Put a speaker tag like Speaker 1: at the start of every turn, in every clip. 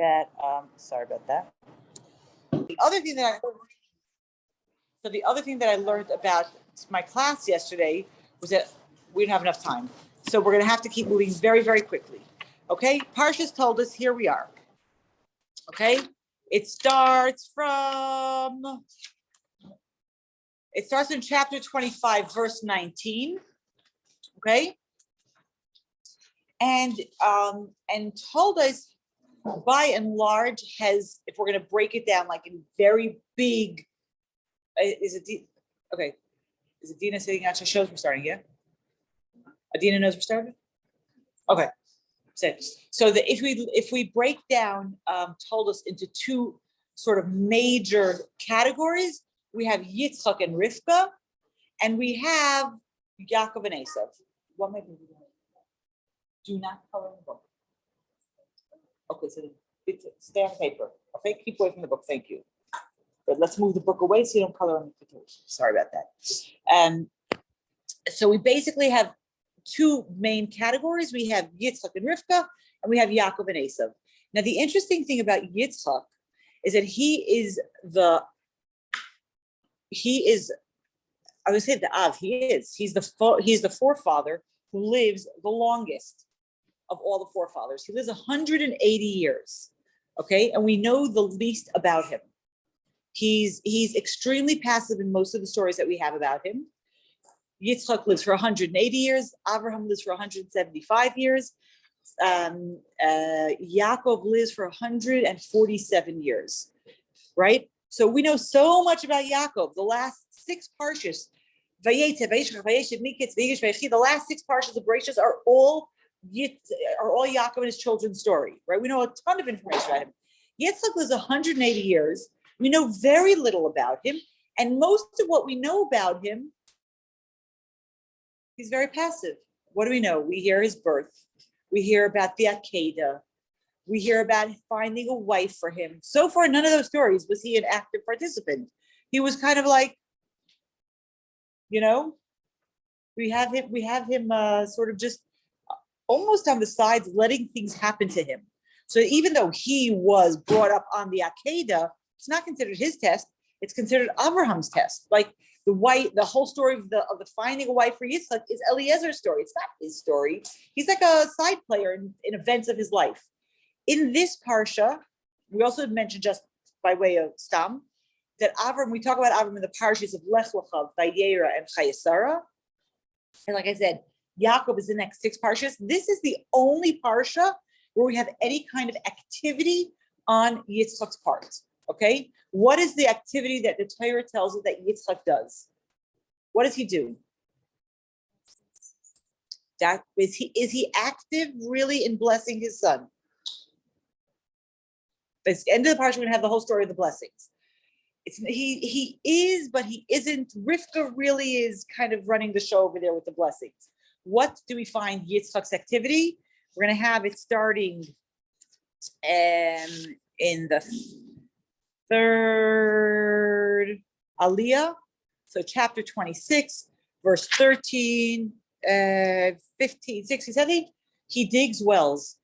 Speaker 1: that. Sorry about that. The other thing that I learned about my class yesterday was that we didn't have enough time. So we're going to have to keep moving very, very quickly. Okay? Parsha's told us, here we are. Okay? It starts in chapter 25, verse 19. Okay? And told us, by and large, if we're going to break it down like in very big, is it Dina sitting out? Shows we're starting, yeah? Adina knows we're starting? Okay. So that if we break down, told us into two sort of major categories, we have Yitzchak and Rivka, and we have Yaakov and Esav. What maybe do not color in the book. Okay, so stay on paper. Okay, keep away from the book. Thank you. But let's move the book away so you don't color on the picture. Sorry about that. So we basically have two main categories. We have Yitzchak and Rivka, and we have Yaakov and Esav. Now, the interesting thing about Yitzchak is that he's the forefather who lives the longest of all the forefathers. He lives 180 years. Okay, and we know the least about him. He's extremely passive in most of the stories that we have about him. Yitzchak lives for 180 years. Abraham lives for 175 years. Yaakov lives for 147 years, right? So we know so much about Yaakov. The last six parshas, the last six parshas of Bereshit are all Yaakov and his children's story, right? We know a ton of information about him. Yitzchak lives 180 years. We know very little about him, and most of what we know about him, he's very passive. What do we know? We hear his birth. We hear about the Akedah. We hear about finding a wife for him. So far, none of those stories was he an active participant. He was kind of like, we have him sort of just almost on the sides, letting things happen to him. So even though he was brought up on the Akedah, it's not considered his test. It's considered Abraham's test. Like the whole story of the finding a wife for Yitzchak is Eliezer's story. It's not his story. He's like a side player in events of his life. In this parsha, we also mentioned, just by way of stam, that Avram, we talk about Avram in the parshas of Lech Lecha, Vayera, and Chayesara. And like I said, Yaakov is the next six parshas. This is the only parsha where we have any kind of activity on Yitzchak's part. Okay, what is the activity that the Torah tells us that Yitzchak does? What does he do? Is he active really in blessing his son? At the end of the parsha, we're going to have the whole story of the blessings. He is, but he isn't. Rivka really is kind of running the show over there with the blessings. What do we find Yitzchak's activity? We're going to have it starting in the third Aliyah, so chapter 26, verse 13, 15, 16, 17, he digs wells.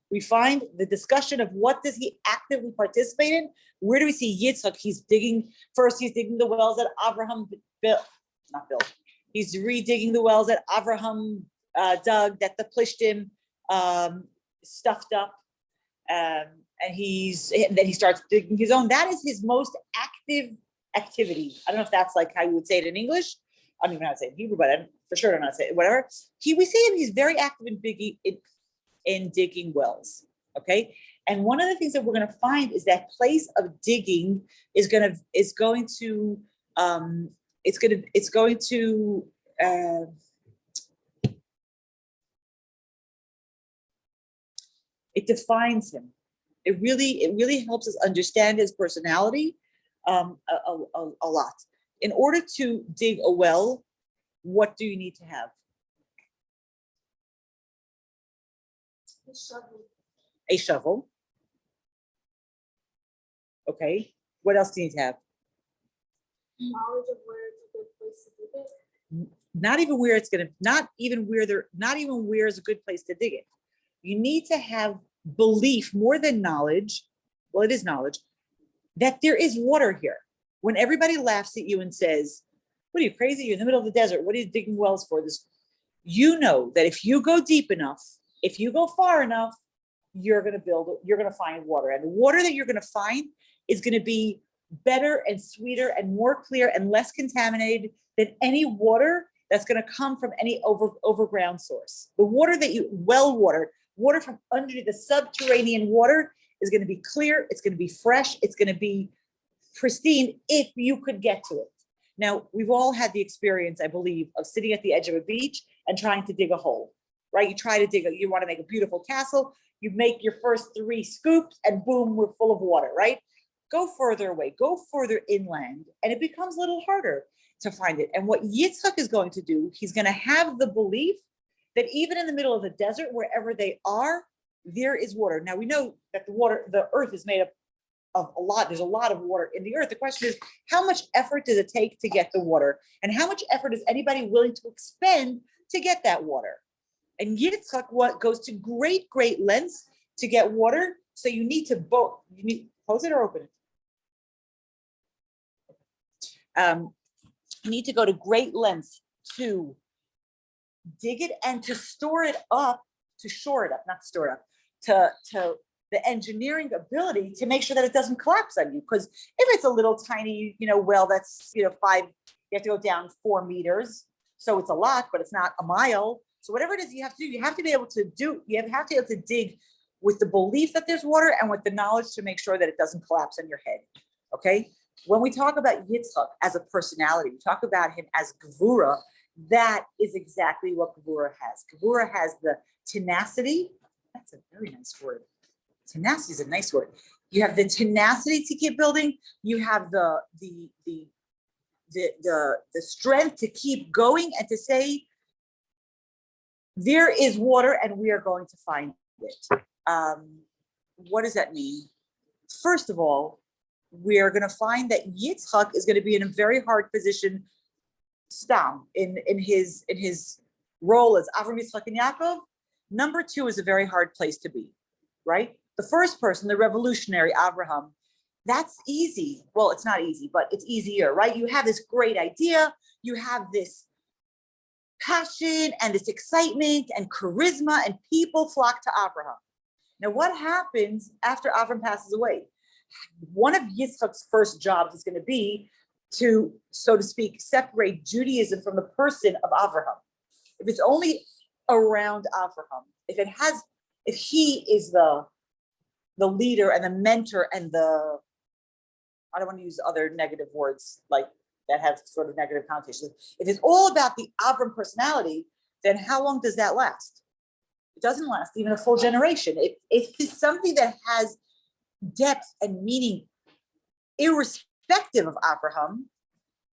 Speaker 1: We find the discussion of what does he actively participate in. Where do we see Yitzchak? He's digging the wells that Abraham built. He's redigging the wells that Abraham dug, that the Plishtim stuffed up. And then he starts digging his own. That is his most active activity. I don't know if that's like how you would say it in English. I don't even know how to say it in Hebrew, but I for sure don't know how to say it. Whatever. We see him. He's very active in digging wells. Okay. And one of the things that we're going to find is that place of digging is going to it defines him. It really helps us understand his personality a lot. In order to dig a well, what do you need to have? A shovel. Okay. What else do you need to have?
Speaker 2: Knowledge of where it's a good place to dig it.
Speaker 1: Not even where is a good place to dig it. You need to have belief more than knowledge. Well, it is knowledge that there is water here. When everybody laughs at you and says, what are you, crazy? You're in the middle of the desert. What are you digging wells for? This, you know that if you go deep enough, if you go far enough, you're going to find water. And the water that you're going to find is going to be better and sweeter and more clear and less contaminated than any water that's going to come from any overground source. The water that water from under the subterranean water is going to be clear. It's going to be fresh. It's going to be pristine if you could get to it. Now, we've all had the experience, I believe, of sitting at the edge of a beach and trying to dig a hole, right? You try to you want to make a beautiful castle. You make your first 3 scoops and boom, we're full of water, right? Go further away, go further inland, and it becomes a little harder to find it. And what Yitzchak is going to do, he's going to have the belief that even in the middle of the desert, wherever they are, there is water. Now we know that the earth is made up of there's a lot of water in the earth. The question is, how much effort does it take to get the water? And how much effort is anybody willing to expend to get that water? And Yitzchak goes to great lengths to get water. So you need to close it or open it. You need to go to great lengths to dig it and to store it up, to shore it up, not store it up, to the engineering ability to make sure that it doesn't collapse on you. Because if it's a little tiny, well, that's, 5, you have to go down 4 meters. So it's a lot, but it's not a mile. So whatever it is you have to do, you have to be able to dig with the belief that there's water and with the knowledge to make sure that it doesn't collapse on your head. Okay. When we talk about Yitzchak as a personality, we talk about him as Gevura. That is exactly what Gevura has. Gevura has the tenacity. That's a very nice word. Tenacity is a nice word. You have the tenacity to keep building. You have the strength to keep going and to say, there is water and we are going to find it. What does that mean? First of all, we are going to find that Yitzchak is going to be in a very hard position, stam, in his role as Avram, Yitzchak, and Yaakov. Number 2 is a very hard place to be, right? The first person, the revolutionary Abraham, that's easy. Well, it's not easy, but it's easier, right? You have this great idea. You have this passion and this excitement and charisma, and people flock to Abraham. Now, what happens after Avram passes away? One of Yitzchak's first jobs is going to be to, so to speak, separate Judaism from the person of Abraham. If it's only around Abraham, if he is the leader and the mentor and I don't want to use other negative words like that have sort of negative connotations. If it's all about the Avram personality, then how long does that last? It doesn't last even a full generation. If it's something that has depth and meaning, irrespective of Abraham,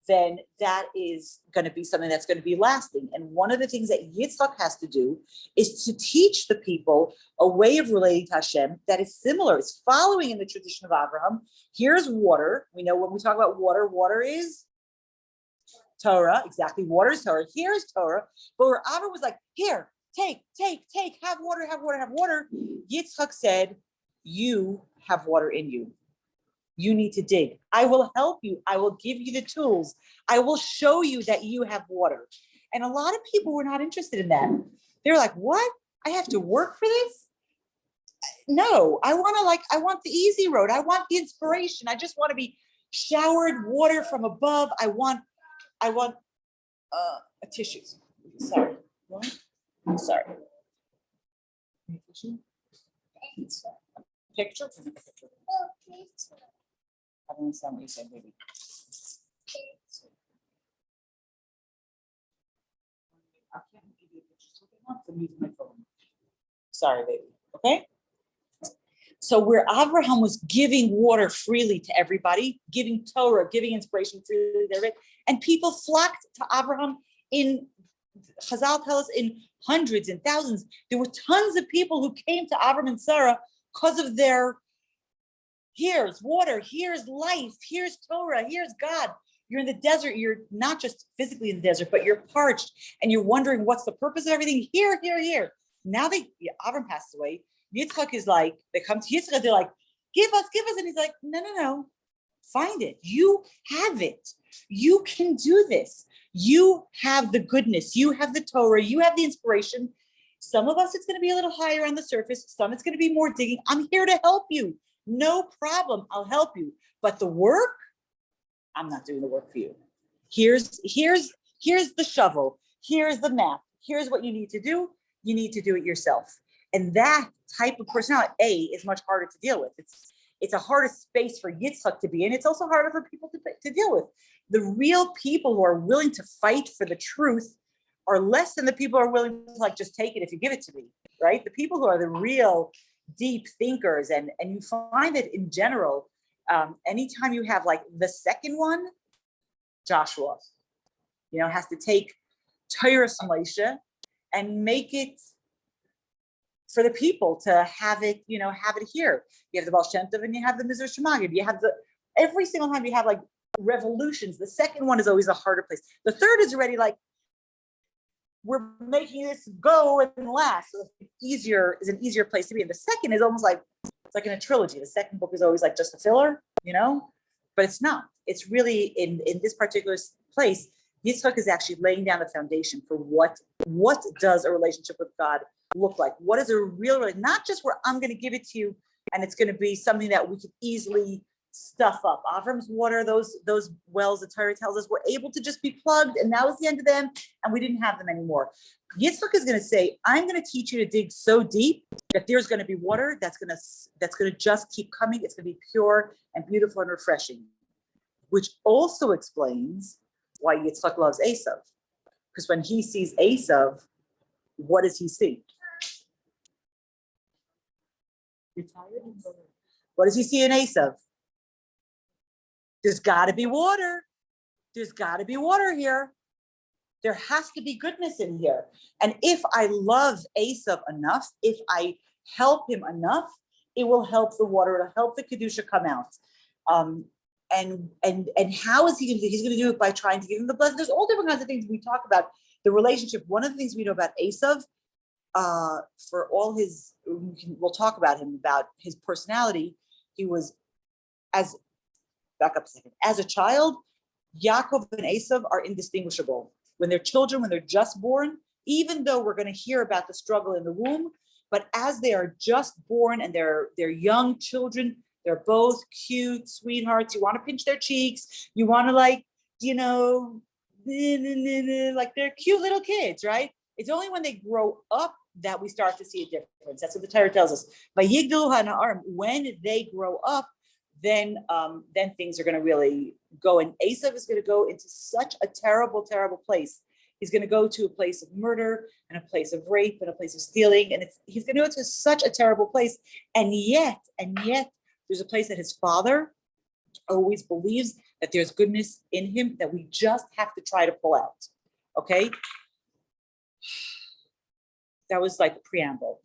Speaker 1: then that is going to be something that's going to be lasting. And one of the things that Yitzchak has to do is to teach the people a way of relating to Hashem that is similar. It's following in the tradition of Abraham. Here's water. We know when we talk about water, water is Torah. Exactly. Water is Torah. Here's Torah. But where Abraham was like, here, take, have water. Yitzchak said, you have water in you. You need to dig. I will help you. I will give you the tools. I will show you that you have water. And a lot of people were not interested in that. They're like, what? I have to work for this? No, I want the easy road. I want the inspiration. I just want to be showered water from above. I want a tissue. Sorry. What? I'm sorry. Picture? I don't understand what you said, baby. I can't give you a picture. So they want to use my phone. Sorry, baby. Okay? So where Abraham was giving water freely to everybody, giving Torah, giving inspiration freely to everybody, and people flocked to Abraham in, Chazal tell us, in hundreds and thousands. There were tons of people who came to Abraham and Sarah because of their, here's water, here's life, here's Torah, here's God. You're in the desert. You're not just physically in the desert, but you're parched and you're wondering what's the purpose of everything. Here. Now Avram passes away. Yitzchak is like, they come to Yitzchak, they're like, give us. And he's like, no. Find it. You have it. You can do this. You have the goodness. You have the Torah. You have the inspiration. Some of us, it's going to be a little higher on the surface. Some, it's going to be more digging. I'm here to help you. No problem. I'll help you. But the work, I'm not doing the work for you. Here's the shovel. Here's the map. Here's what you need to do. You need to do it yourself. And that type of personality, is much harder to deal with. It's a harder space for Yitzchak to be in. It's also harder for people to deal with. The real people who are willing to fight for the truth are less than the people who are willing to like just take it if you give it to me, right? The people who are the real deep thinkers, and you find it in general, anytime you have like the second one, Joshua, has to take Torah Moshe and make it for the people to have it, have it here. You have the Baal Shem Tov and you have the Mizrach Shemagid. You have every single time you have like revolutions. The second one is always a harder place. The third is already like, we're making this go and last. So is an easier place to be. And the second is almost like, it's like in a trilogy. The second book is always like just a filler, but it's not. It's really in this particular place, Yitzchak is actually laying down the foundation for what does a relationship with God look like? What is a real, not just where I'm going to give it to you and it's going to be something that we could easily stuff up. Avram's water, those wells, the Torah tells us, were able to just be plugged, and that was the end of them, and we didn't have them anymore. Yitzchak is going to say, I'm going to teach you to dig so deep that there's going to be water that's going to just keep coming. It's going to be pure and beautiful and refreshing, which also explains why Yitzchak loves Esav. Because when he sees Esav, what does he see? What does he see in Esav? There's got to be water. There's got to be water here. There has to be goodness in here. And if I love Esav enough, if I help him enough, it will help the water. It'll help the Kedusha come out. And how is he going to do it? He's going to do it by trying to give him the blessing. There's all different kinds of things we talk about. The relationship, one of the things we know about Esav, for all his, we'll talk about him, about his personality, he was, back up a second, as a child, Yaakov and Esav are indistinguishable. When they're children, when they're just born, even though we're going to hear about the struggle in the womb, but as they are just born and they're young children, they're both cute sweethearts. You want to pinch their cheeks. You want to like they're cute little kids, right? It's only when they grow up that we start to see a difference. That's what the Torah tells us. When they grow up, then things are going to really go. And Esav is going to go into such a terrible, terrible place. He's going to go to a place of murder and a place of rape and a place of stealing. And he's going to go to such a terrible place. And yet, there's a place that his father always believes that there's goodness in him that we just have to try to pull out. Okay? That was like a preamble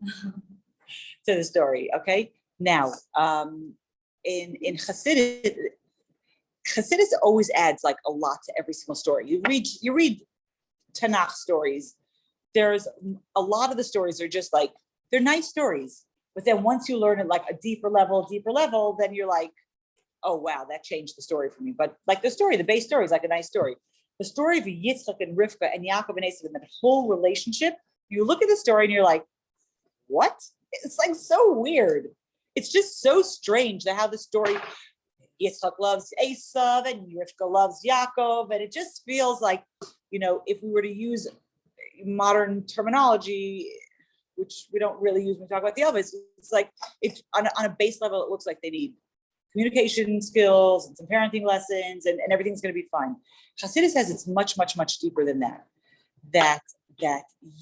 Speaker 1: to the story. Okay? Now, in Chassidus always adds like a lot to every single story. You read Tanakh stories. There's a lot of the stories are just like, they're nice stories. But then once you learn at like a deeper level, then you're like, oh, wow, that changed the story for me. But like the base story is like a nice story. The story of Yitzchak and Rivka and Yaakov and Esav and that whole relationship, you look at the story and you're like, what? It's like so weird. It's just so strange that how the story, Yitzchak loves Esav and Rivka loves Yaakov. And it just feels like, if we were to use modern terminology, which we don't really use when we talk about the Elvis, it's like, it's on a base level, it looks like they need communication skills and some parenting lessons and everything's going to be fine. Chassidus says it's much, much, much deeper than that. That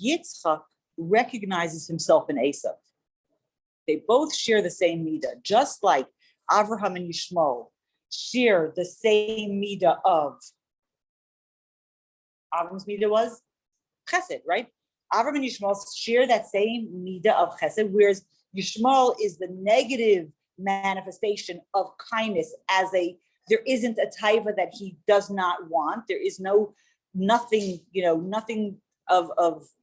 Speaker 1: Yitzchak recognizes himself in Esav. They both share the same midah, just like Avraham and Yishmael share the same midah of, Avram's midah was chesed, right? Avram and Yishmael share that same midah of chesed, whereas Yishmael is the negative manifestation of kindness. There isn't a taiva that he does not want. There is nothing of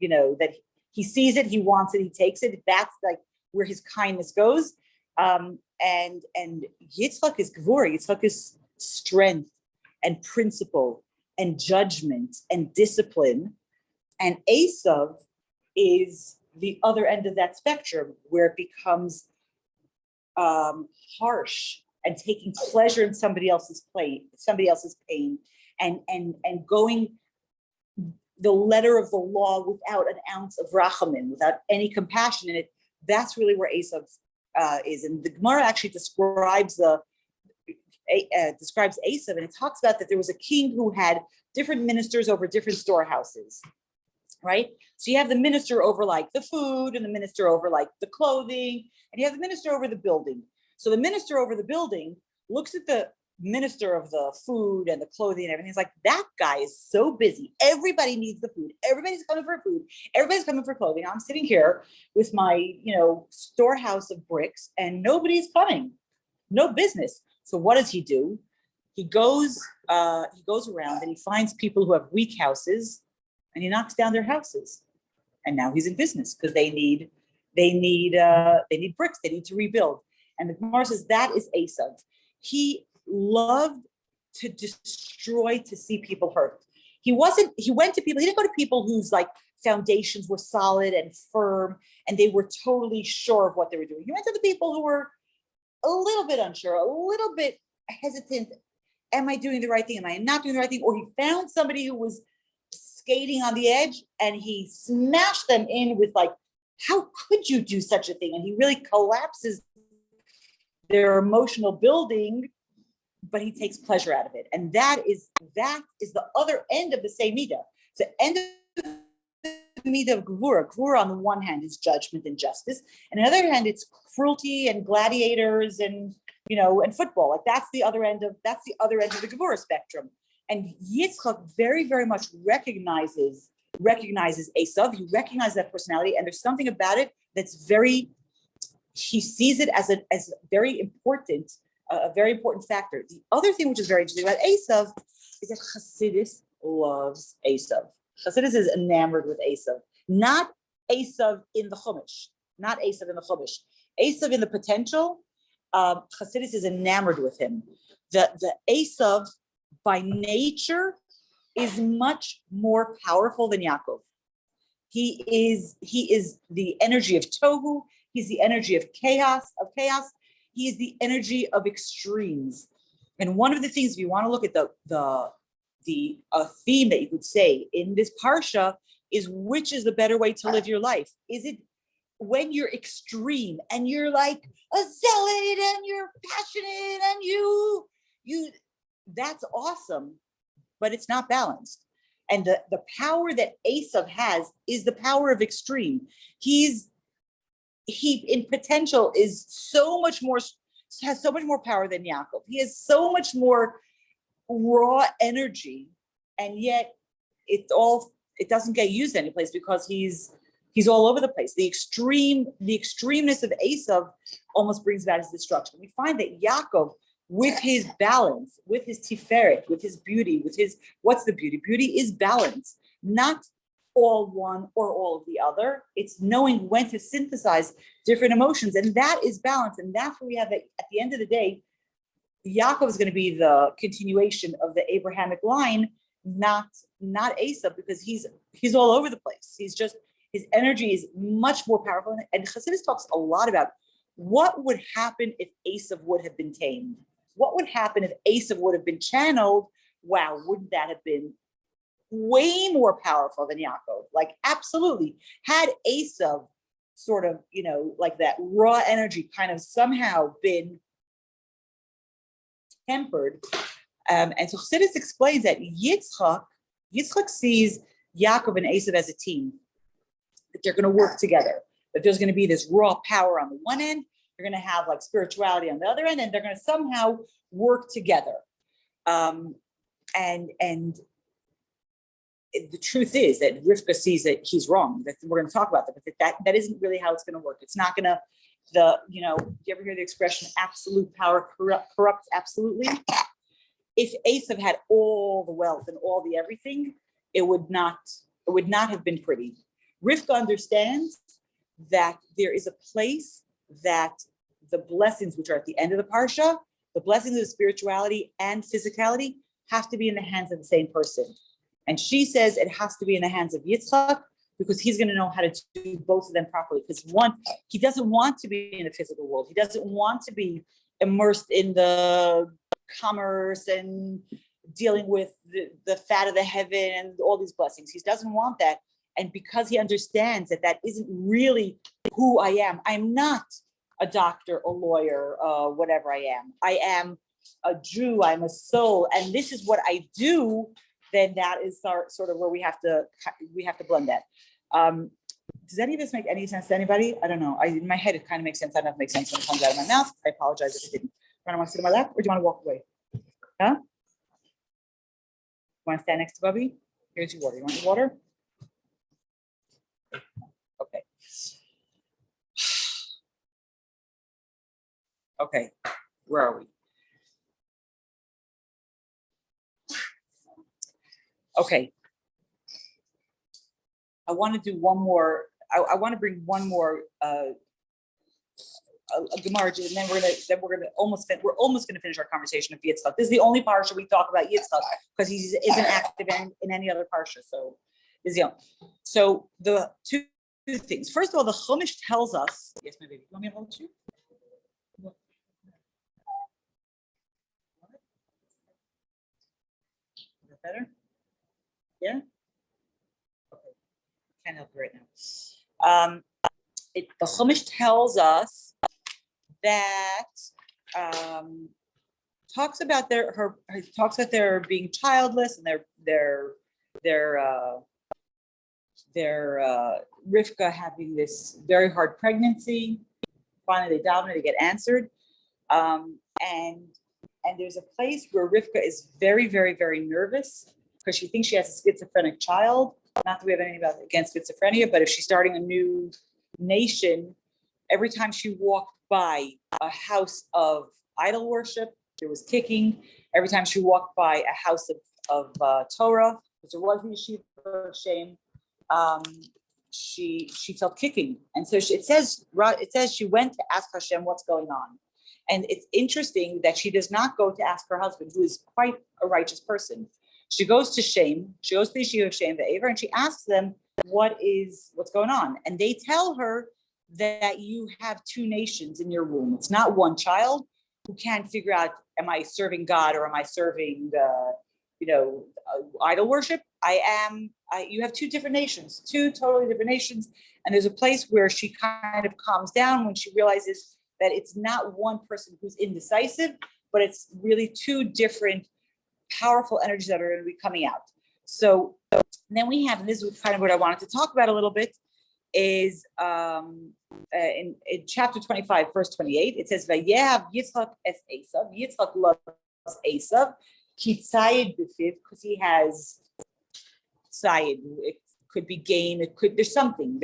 Speaker 1: that he sees it, he wants it, he takes it. That's like where his kindness goes. And Yitzchak is Gvura. Yitzchak is strength and principle and judgment and discipline. And Esav is the other end of that spectrum, where it becomes harsh and taking pleasure in somebody else's pain, and going the letter of the law without an ounce of rachamim, without any compassion in it. That's really where Esav is. And the Gemara actually describes Esav, and it talks about that there was a king who had different ministers over different storehouses, right? So you have the minister over like the food, and the minister over like the clothing, and you have the minister over the building. So the minister over the building looks at the minister of the food and the clothing and everything. He's like, that guy is so busy. Everybody needs the food. Everybody's coming for food. Everybody's coming for clothing. I'm sitting here with my, storehouse of bricks, and nobody's coming. No business. So what does he do? He goes around and he finds people who have weak houses, and he knocks down their houses. And now he's in business because they need bricks. They need to rebuild. And the Gemara says that is Esav. He loved to destroy, to see people hurt. He didn't go to people whose like foundations were solid and firm, and they were totally sure of what they were doing. He went to the people who were a little bit unsure, a little bit hesitant. Am I doing the right thing? Am I not doing the right thing? Or he found somebody who was skating on the edge, and he smashed them in with like, how could you do such a thing? And he really collapses their emotional building, but he takes pleasure out of it. And that is the other end of the same midah. The end of the midah of Gvura. Gvura on the one hand is judgment and justice, and on the other hand it's cruelty and gladiators and and football. Like that's the other end of the Gvura spectrum. And Yitzchak very, very much recognizes Esav. He recognizes that personality, and there's something about it that's he sees it as very important, a very important factor. The other thing which is very interesting about Esav is that Chassidus loves Esav. Chassidus is enamored with Esav, not Esav in the Chumash, Esav in the potential. Chassidus is enamored with him. The Esav by nature is much more powerful than Yaakov. He is the energy of tohu. He's the energy of chaos. He is the energy of extremes. And one of the things, if you want to look at the theme that you could say in this parsha, is which is the better way to live your life? Is it when you're extreme and you're like a zealot and you're passionate and you that's awesome, but it's not balanced. And the power that Esav has is the power of extreme. He in potential has so much more power than Yaakov. He has so much more raw energy, and yet it doesn't get used anyplace because he's all over the place. The extremeness of Esav almost brings about his destruction. We find that Yaakov, with his balance, with his tiferet, with his beauty, what's the beauty? Beauty is balance, not all one or all of the other. It's knowing when to synthesize different emotions, and that is balance. And that's what we have at the end of the day. Yaakov is going to be the continuation of the Abrahamic line, not Esav, because he's all over the place. His energy is much more powerful. And Chassidus talks a lot about what would happen if Esav would have been tamed. What would happen if Esav would have been channeled? Wow, wouldn't that have been way more powerful than Yaakov? Like, absolutely. Had Esav sort of, like that raw energy kind of somehow been tempered. And so Chassidus explains that Yitzchak sees Yaakov and Esav as a team, that they're going to work together, that there's going to be this raw power on the one end, they're going to have like spirituality on the other end, and they're going to somehow work together. And the truth is that Rivka sees that he's wrong. That we're going to talk about that, but that isn't really how it's going to work. It's not going to, you ever hear the expression absolute power corrupts absolutely? If Esav had all the wealth and all the everything, it would not have been pretty. Rivka understands that there is a place that the blessings, which are at the end of the Parsha, the blessings of spirituality and physicality have to be in the hands of the same person. And she says it has to be in the hands of Yitzchak because he's going to know how to do both of them properly. Because one, he doesn't want to be in the physical world. He doesn't want to be immersed in the commerce and dealing with the fat of the heaven and all these blessings. He doesn't want that. And because he understands that that isn't really who I am, I'm not a doctor, a lawyer, whatever I am. I am a Jew, I'm a soul, and this is what I do, then that is sort of where we have to blend that. Does any of this make any sense to anybody? I don't know. In my head, it kind of makes sense. I don't know if it makes sense when it comes out of my mouth. I apologize if it didn't. Do you want to sit in my lap or do you want to walk away? Huh? Want to stand next to Bubby? Here's your water. You want your water? Okay. Okay. Where are we? Okay. I want to do one more. I want to bring one more a Gemara, and then we're almost gonna finish our conversation of Yitzchak. This is the only parsha we talk about Yitzchak because he isn't active in any other parsha. So this is the only. So the two things. First of all, the Chumash tells us. Yes, my baby. You want me to hold you? Is that better? Yeah. Okay. Can't help you right now. The Chumash tells us that talks about their being childless and their Rivka having this very hard pregnancy. Finally, they get answered, and there's a place where Rivka is very, very, very nervous because she thinks she has a schizophrenic child. Not that we have anything against schizophrenia, but if she's starting a new nation, every time she walked by a house of idol worship, there was kicking. Every time she walked by a house of Torah, because there was the yeshiva shame, she felt kicking, and so it says she went to ask Hashem what's going on. And it's interesting that she does not go to ask her husband, who is quite a righteous person. She goes to Shem. She goes to the yeshiva of Shem Ve'aver, and she asks them what's going on. And they tell her that you have two nations in your womb. It's not one child who can't figure out, am I serving God or am I serving idol worship? You have two different nations, two totally different nations. And there's a place where she kind of calms down when she realizes that it's not one person who's indecisive, but it's really two different powerful energies that are going to be coming out. So then we have, and this is kind of what I wanted to talk about a little bit, is in chapter 25, verse 28, it says, Vayehav Yitzchak es Esav. Yitzchak loves Esav. Ki tzayid b'fiv, because he has tzayid. It could be gain. There's something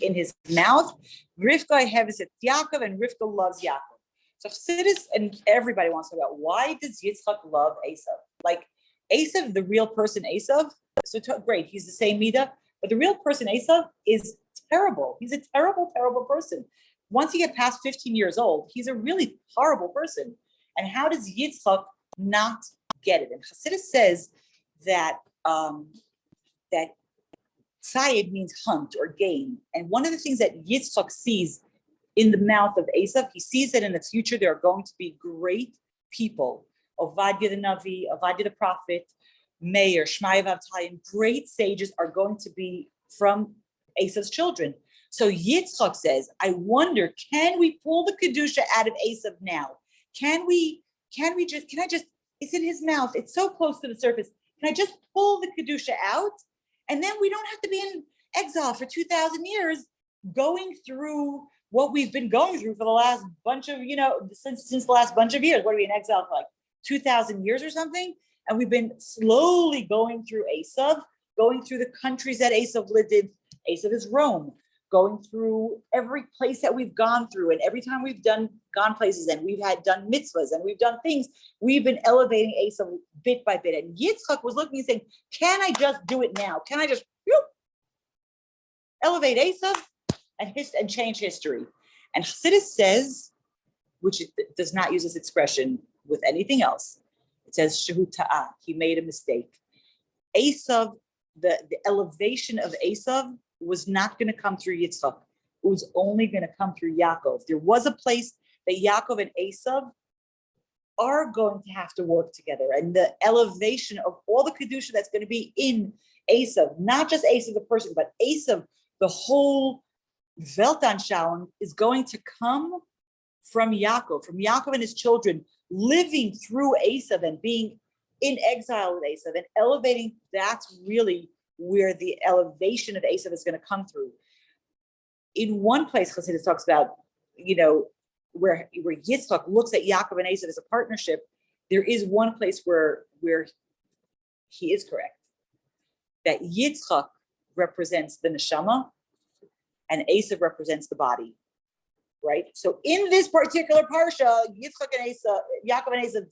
Speaker 1: in his mouth. Rivka heves et Yaakov, and Rivka loves Yaakov. So Chassidus and everybody wants to know about why does Yitzchak love Esav? Like Esav, the real person Esav, great, he's the same Midah, but the real person Esav is terrible. He's a terrible, terrible person. Once you get past 15 years old, he's a really horrible person. And how does Yitzchak not get it? And Chassidus says that that tzayid means hunt or gain. And one of the things that Yitzchak sees in the mouth of Esav, he sees that in the future there are going to be great people. Ovadia the Navi, Ovadia the prophet, Meir, Shmaya Vavtayim, great sages are going to be from Esav's children. So Yitzchak says, I wonder, can we pull the Kedusha out of Esav now? Can I just, it's in his mouth, it's so close to the surface. Can I just pull the Kedusha out? And then we don't have to be in exile for 2,000 years going through what we've been going through for the last bunch of, since the last bunch of years. What are we in exile for, like 2,000 years or something? And we've been slowly going through Esav, going through the countries that Esav lived in. Esav is Rome, going through every place that we've gone through. And every time we've gone places and we've done mitzvahs and we've done things, we've been elevating Esav bit by bit. And Yitzchak was looking and saying, can I just do it now? Can I just elevate Esav? and change history. And Chassidus says, which it does not use this expression with anything else. It says shehu ta'ah, he made a mistake. Esav, the elevation of Esav was not going to come through Yitzchak. It was only going to come through Yaakov. There was a place that Yaakov and Esav are going to have to work together. And the elevation of all the Kedusha that's going to be in Esav, not just Esav the person, but Esav, the whole Weltanschauung is going to come from Yaakov and his children, living through Esav and being in exile with Esav and elevating. That's really where the elevation of Esav is going to come through. In one place, Chassidus talks about, where Yitzchak looks at Yaakov and Esav as a partnership. There is one place where he is correct, that Yitzchak represents the neshama and Esav represents the body, right? So in this particular parsha, Yaakov and Esav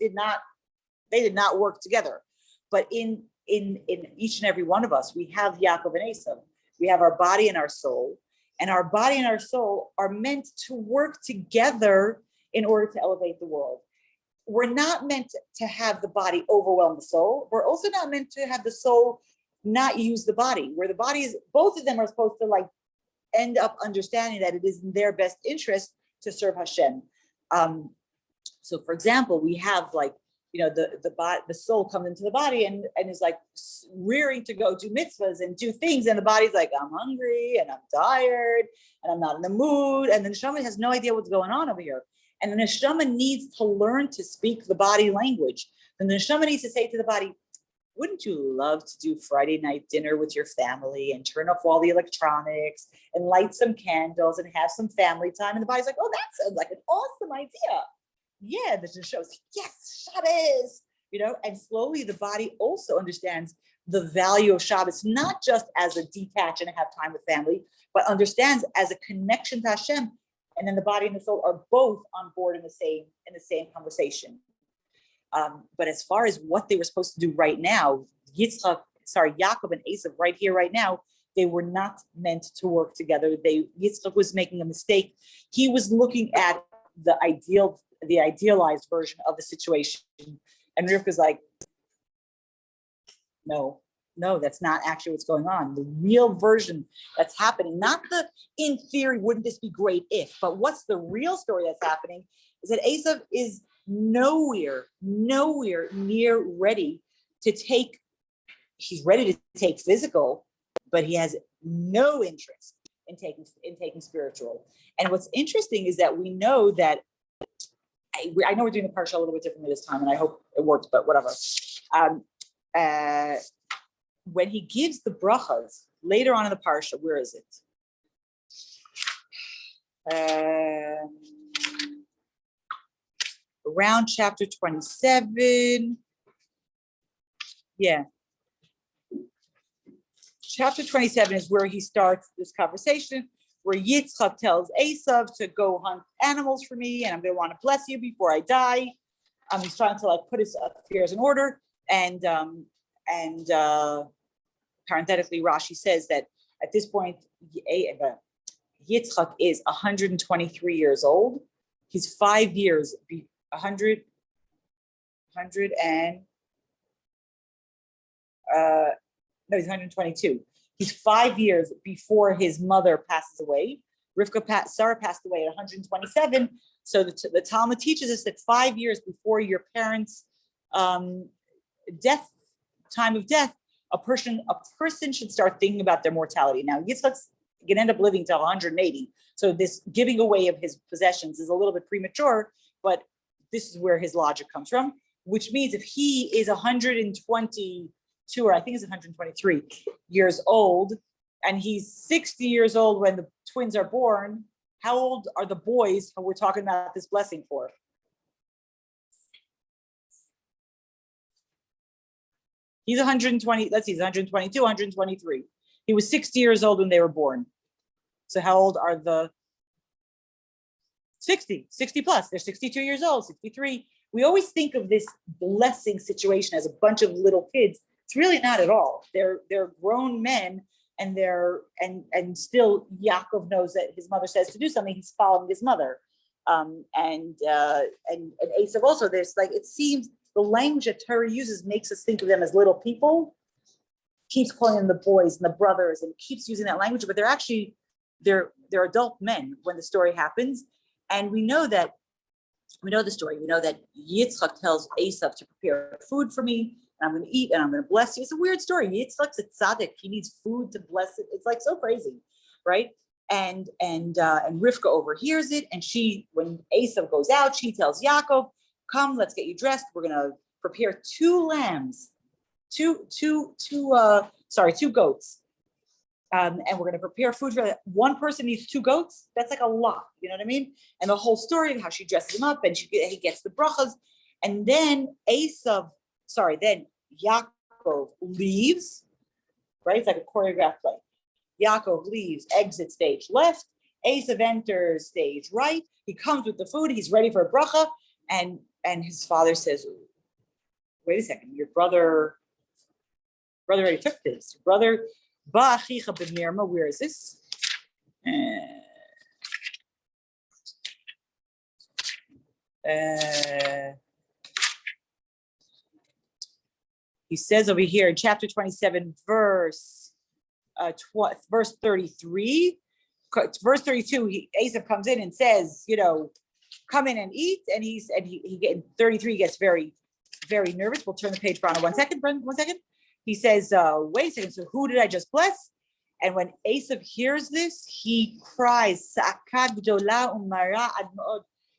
Speaker 1: did not work together. But in each and every one of us, we have Yaakov and Esav. We have our body and our soul. And our body and our soul are meant to work together in order to elevate the world. We're not meant to have the body overwhelm the soul. We're also not meant to have the soul not use the body, where the body is, both of them are supposed to end up understanding that it is in their best interest to serve Hashem. So for example, we have the soul comes into the body and is rearing to go do mitzvahs and do things, and the body's like, I'm hungry and I'm tired and I'm not in the mood, and the neshama has no idea what's going on over here. And the neshama needs to learn to speak the body language. And the neshama needs to say to the body, wouldn't you love to do Friday night dinner with your family and turn off all the electronics and light some candles and have some family time? And the body's like, oh, that sounds like an awesome idea. Yeah, the neshama is, yes, Shabbos, and slowly the body also understands the value of Shabbos, not just as a detach and have time with family, but understands as a connection to Hashem. And then the body and the soul are both on board in the same conversation. But as far as what they were supposed to do right now, Yaakov and Esav right here, right now, they were not meant to work together. Yitzchak was making a mistake. He was looking at the idealized version of the situation. And Rivka's like, no, that's not actually what's going on. The real version that's happening, not the, in theory, wouldn't this be great if, but what's the real story that's happening is that Esav is nowhere near ready to take, he's ready to take physical, but he has no interest in taking spiritual. And what's interesting is that we know that, I know we're doing the parsha a little bit differently this time, and I hope it works, but whatever. When he gives the brachas later on in the parsha, where is it? Around chapter 27. Yeah. Chapter 27 is where he starts this conversation, where Yitzchak tells Esav to go hunt animals for me, and I'm going to want to bless you before I die. He's trying to put his affairs in order. And parenthetically, Rashi says that at this point, Yitzchak is 123 years old. He's 5 years, 100 and, no, he's 122. He's 5 years before his mother passes away. Sarah passed away at 127. So the Talmud teaches us that 5 years before your parents' time of death, a person should start thinking about their mortality. Now, Yitzchak's going to end up living to 180. So this giving away of his possessions is a little bit premature, but this is where his logic comes from, which means if he is 122, or I think it's 123 years old, and he's 60 years old when the twins are born, how old are the boys who we're talking about this blessing for? He's 120, let's see, he's 122, 123. He was 60 years old when they were born. So how old are the 60 plus? They're 62 years old, 63. We always think of this blessing situation as a bunch of little kids. It's really not at all. They're grown men and still Yaakov knows that his mother says to do something, he's following his mother. And Esav also, there's like, it seems the language that Torah uses makes us think of them as little people, keeps calling them the boys and the brothers, and keeps using that language, but they're adult men when the story happens. And we know the story. We know that Yitzchak tells Esav to prepare food for me, and I'm going to eat, and I'm going to bless you. It's a weird story. Yitzchak's a tzaddik. He needs food to bless it. It's like so crazy, right? And Rivka overhears it, and when Esav goes out, she tells Yaakov, "Come, let's get you dressed. We're going to prepare two goats, and we're going to prepare food for that. One person needs two goats. That's like a lot, you know what I mean?" And the whole story of how she dresses him up, and he gets the brachas, and then then Yaakov leaves, right? It's like a choreographed play. Yaakov leaves, exit stage left. Esav enters stage right. He comes with the food. He's ready for a bracha, and his father says, "Wait a second, your brother already took this. Your brother, Ba'achicha b'mirma, where is this?" He says over here in chapter 27, verse 33, verse 32, Esav comes in and says, "Come in and eat." And he 33 gets very, very nervous. We'll turn the page, Brana. One second. He says, "Wait a second. So who did I just bless?" And when Esav hears this, he cries.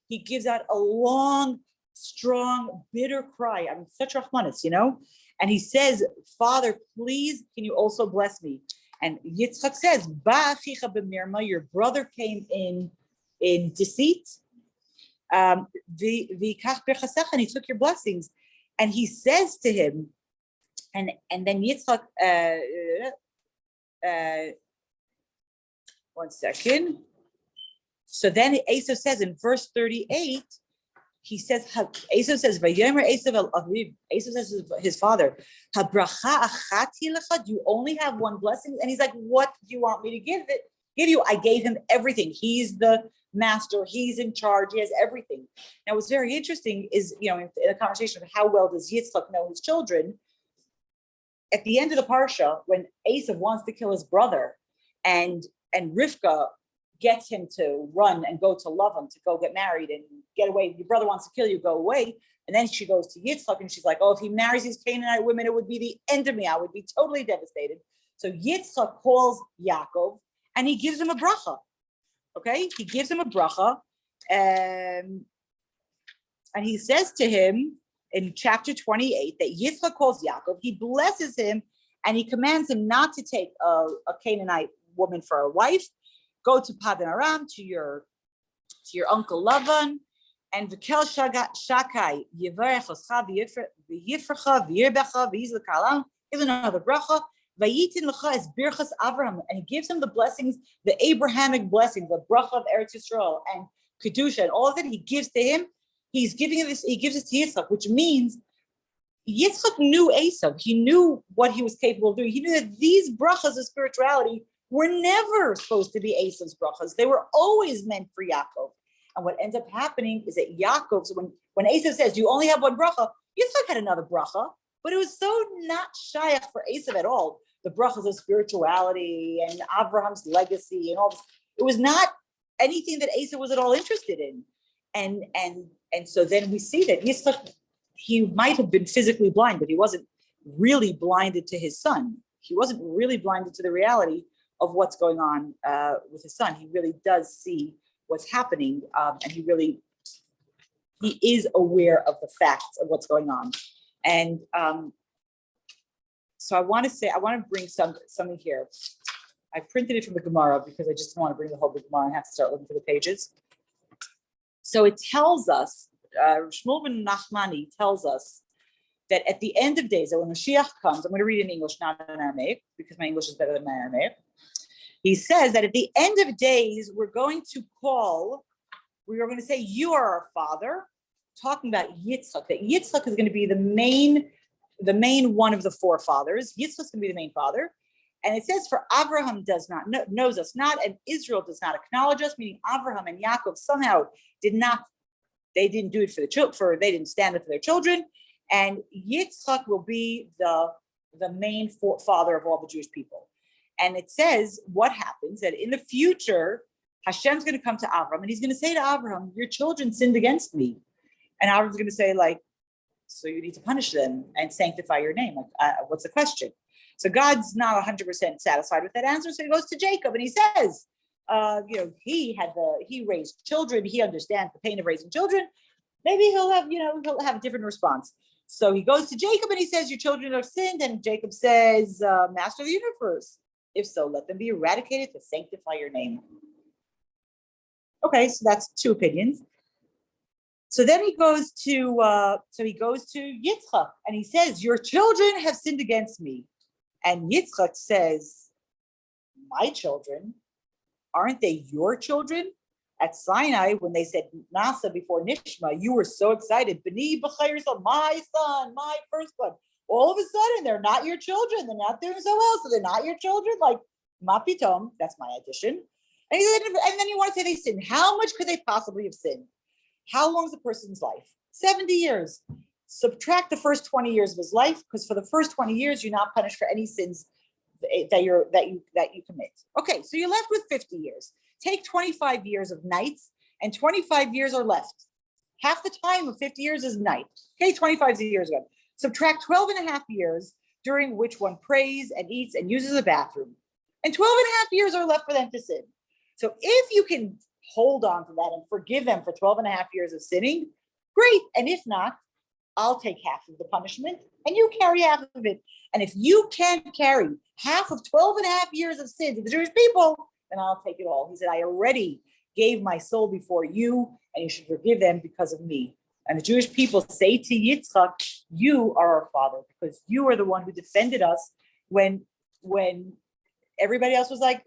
Speaker 1: He gives out a long, strong, bitter cry. I mean, such Rahmanis, And he says, "Father, please, can you also bless me?" And Yitzchak says, "Ba'achicha b'mirma, your brother came in deceit. V'kach b'chasecha, and he took your blessings." And he says to him, and then Yitzchak, one second. So then Esav says in verse 38, he says, Esav says, "Vayomer Esav el aviv." Esav says to his father, "Habracha achati lecha, do you only have one blessing?" And he's like, "What do you want me to give you?" I gave him everything. He's the master. He's in charge. He has everything. Now, what's very interesting is, in a conversation of how well does Yitzchak know his children, at the end of the Parsha, when Esav wants to kill his brother, and Rivka gets him to run and go to Lavan to go get married and get away. "Your brother wants to kill you, go away." And then she goes to Yitzchak and she's like, "Oh, if he marries these Canaanite women, it would be the end of me. I would be totally devastated." So Yitzchak calls Yaakov and he gives him a bracha. Okay, he gives him a bracha, and he says to him in chapter 28 that Yitzchak calls Yaakov. He blesses him and he commands him not to take a Canaanite woman for a wife. Go to Padan Aram, to your uncle Lavan, and V'kel Shakai Yivarech Oscha V'Yifrecha V'Yirbecha V'Yizlekalam. Give another bracha. Vayitin Lecha Es Birchas Avraham, and he gives him the blessings, the Abrahamic blessings, the bracha of Eretz Yisrael and Kedusha, and all of it he gives to him. He's giving this. He gives it to Yitzchak, which means Yitzchak knew Esav. He knew what he was capable of doing. He knew that these brachas of spirituality were never supposed to be Esav's brachas. They were always meant for Yaakov. And what ends up happening is that Yaakov, so when Esav says, "You only have one bracha," Yitzchak had another bracha, but it was so not shaykh for Esav at all. The brachas of spirituality and Abraham's legacy and all this. It was not anything that Esav was at all interested in. And so then we see that Yitzchak, he might have been physically blind, but he wasn't really blinded to his son. He wasn't really blinded to the reality of what's going on with his son. He really does see what's happening, and he is aware of the facts of what's going on. And so I want to bring something here. I printed it from the Gemara because I just want to bring the whole Gemara and have to start looking for the pages. So it tells us, Shmuel ben Nachmani tells us that at the end of days, that when Mashiach comes, I'm going to read in English, not in Aramaic, because my English is better than my Aramaic. He says that at the end of days, we are going to say, "You are our father," talking about Yitzchak, that Yitzchak is going to be the main one of the four fathers. Yitzchak is going to be the main father. And it says, for Abraham does not knows us not, and Israel does not acknowledge us, meaning Abraham and Yaakov somehow they didn't do it for the children, they didn't stand up for their children. And Yitzchak will be the main father of all the Jewish people. And it says what happens, that in the future, Hashem's going to come to Abraham and he's going to say to Abraham, your children sinned against me. And Abraham's going to say, like, so you need to punish them and sanctify your name. Like, what's the question? So God's not 100% satisfied with that answer. So he goes to Jacob and he says, he raised children. He understands the pain of raising children. Maybe he'll have a different response. So he goes to Jacob and he says, your children have sinned. And Jacob says, Master of the universe, if so, let them be eradicated to sanctify your name. Okay, so that's two opinions. So then he goes to Yitzchak and he says, your children have sinned against me. And Yitzchak says, my children, aren't they your children? At Sinai, when they said Nasa before Nishma, you were so excited. B'ni b'chayr, my son, my firstborn. All of a sudden, they're not your children. They're not doing so well, so they're not your children. Like, ma pitom, that's my addition. And then you want to say they sinned. How much could they possibly have sinned? How long is a person's life? 70 years. Subtract the first 20 years of his life, because for the first 20 years, you're not punished for any sins that you commit. Okay, so you're left with 50 years. Take 25 years of nights, and 25 years are left. Half the time of 50 years is night. Okay, 25 years ago. Subtract 12 and a half years during which one prays and eats and uses a bathroom. And 12 and a half years are left for them to sin. So if you can hold on to that and forgive them for 12 and a half years of sinning, great. And if not, I'll take half of the punishment and you carry half of it. And if you can't carry half of 12 and a half years of sins of the Jewish people, then I'll take it all. He said, I already gave my soul before you, and you should forgive them because of me. And the Jewish people say to Yitzchak, you are our father, because you are the one who defended us when everybody else was like,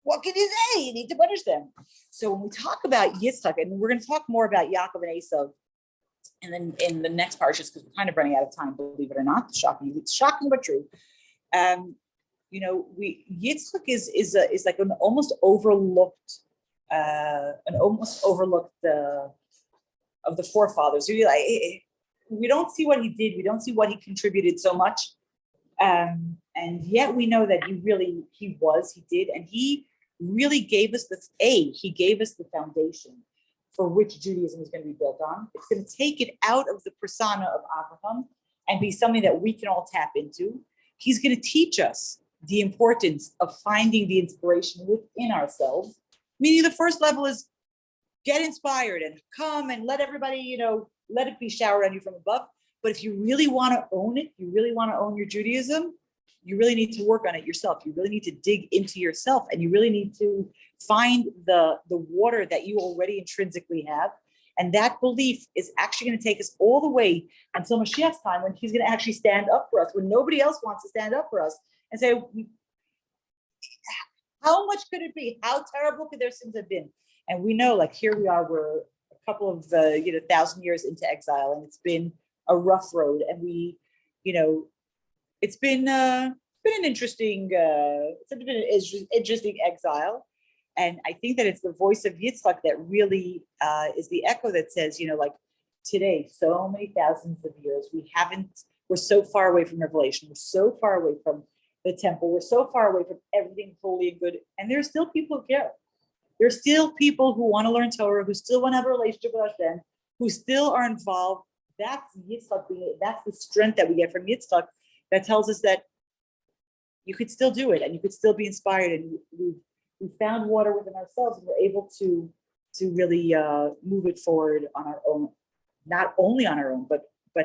Speaker 1: what can you say? You need to punish them. So when we talk about Yitzchak, and we're going to talk more about Yaakov and Esau, and then in the next parshas, because we're kind of running out of time, believe it or not, it's shocking but true. Yitzchak is like an almost overlooked of the forefathers. We don't see what he did. We don't see what he contributed so much, and yet we know that he did, and he really gave us the foundation for which Judaism is going to be built on. It's going to take it out of the persona of Abraham and be something that we can all tap into. He's going to teach us the importance of finding the inspiration within ourselves. Meaning the first level is get inspired and come and let everybody, let it be showered on you from above. But if you really want to own it, you really want to own your Judaism, you really need to work on it yourself. You really need to dig into yourself, and you really need to find the water that you already intrinsically have. And that belief is actually going to take us all the way until Mashiach's time, when he's going to actually stand up for us, when nobody else wants to stand up for us and say, how much could it be? How terrible could their sins have been? And we know, like, here we are, we're a couple of 1,000 years into exile, and it's been a rough road. And we, it's been an interesting, interesting exile. And I think that it's the voice of Yitzchak that really is the echo that says, today, so many thousands of years, we're so far away from Revelation. We're so far away from the temple. We're so far away from everything holy and good. And there's still people who care. There's still people who want to learn Torah, who still want to have a relationship with Hashem, who still are involved. That's Yitzchak. That's the strength that we get from Yitzchak that tells us that you could still do it and you could still be inspired. And we found water within ourselves, and we're able to really move it forward on our own, not only on our own, but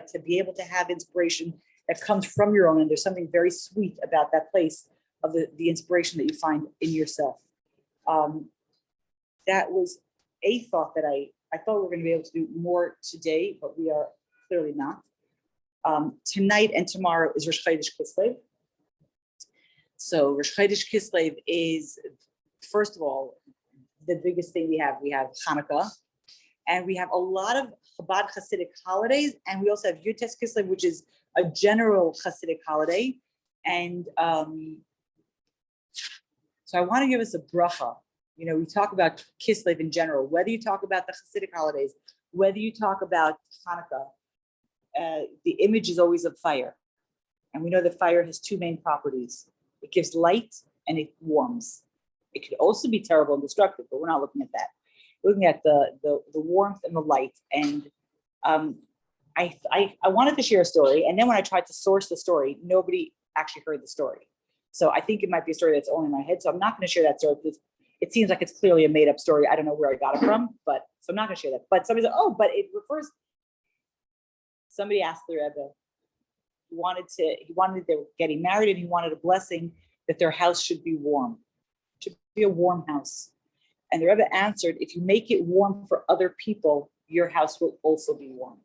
Speaker 1: to be able to have inspiration that comes from your own. And there's something very sweet about that place of the inspiration that you find in yourself. That was a thought that I thought we were going to be able to do more today, but we are clearly not. Tonight and tomorrow is Rosh Chodesh Kislev. So Rosh Chodesh Kislev is, first of all, the biggest thing we have Hanukkah, and we have a lot of Chabad Hasidic holidays, and we also have Yud Tes Kislev, which is a general Hasidic holiday. And so I want to give us a bracha. You know, we talk about Kislev in general, whether you talk about the Hasidic holidays, whether you talk about Hanukkah, the image is always of fire. And we know that fire has two main properties. It gives light and it warms. It could also be terrible and destructive, but we're not looking at that. We're looking at the warmth and the light. And I wanted to share a story. And then when I tried to source the story, nobody actually heard the story. So I think it might be a story that's only in my head. So I'm not going to share that story because it seems like it's clearly a made up story. I don't know where I got it from, but so I'm not going to share that. But somebody said, oh, but it refers. Somebody asked the Rebbe, he wanted, they were getting married and he wanted a blessing that their house should be warm, should be a warm house. And the Rebbe answered, if you make it warm for other people, your house will also be warm.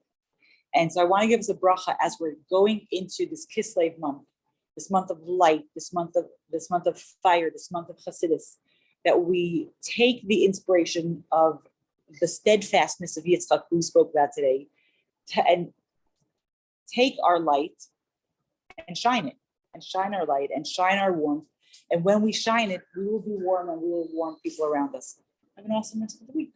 Speaker 1: And so I want to give us a bracha as we're going into this Kislev month, this month of light, this month of fire, this month of Chassidus, that we take the inspiration of the steadfastness of Yitzchak, who we spoke about today, and take our light and shine it, and shine our light and shine our warmth. And when we shine it, we will be warm and we will warm people around us. Have an awesome rest of the week.